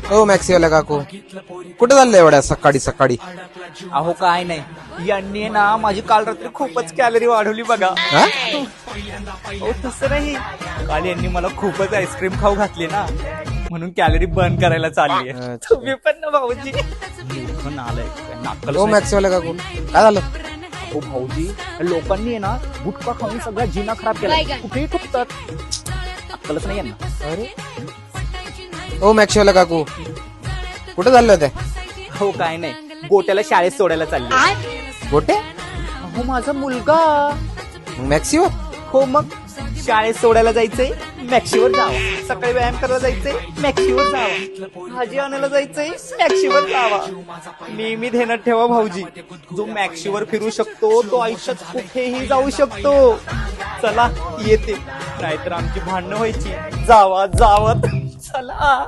हो मॅक्सीवाला काकू, कुठे चाललंय एवढ्या सकाळी सकाळी? अहो काय नाही, यांनी ना माझी काल रात्री खूपच कॅलरी वाढवली बघा. हा? हो तसं नाही, काल यांनी मला खूपच आईस्क्रीम खाऊ घातली ना, म्हणून कॅलरी बर्न करायला चालली आहे. अच्छा. तुम्ही पण ना भाऊजी पण आलंय नाकल. हो मॅक्सीवाला काकू, काय झालं? हो भाऊजी, लोकांनी आहे ना गुटखा खाऊन सगळा जिना खराब केला, कुठेही थुकतात. अक्कलच नाही यांना. अरे हो मॅक्सीवाला काकू, कुठे चाललं ते? हो काय नाही, गोट्याला शाळेत सोडायला चालली. गोटे? हो माझा मुलगा. मॅक्सीवर? हो मग शाळेत सोडायला जायचंय, मॅक्सीवर जावा. सकाळी व्यायाम करायला जायचंय, मॅक्सीवर जावा. भाजी आणायला जायचंय, मॅक्सीवर जावा. नेहमी ध्यानात ठेवा भाऊजी, जो मॅक्सीवर फिरू शकतो तो आयुष्यात कुठेही जाऊ शकतो. चला येते, नाहीतर आमची भांडणं व्हायची. जावा जावा चला.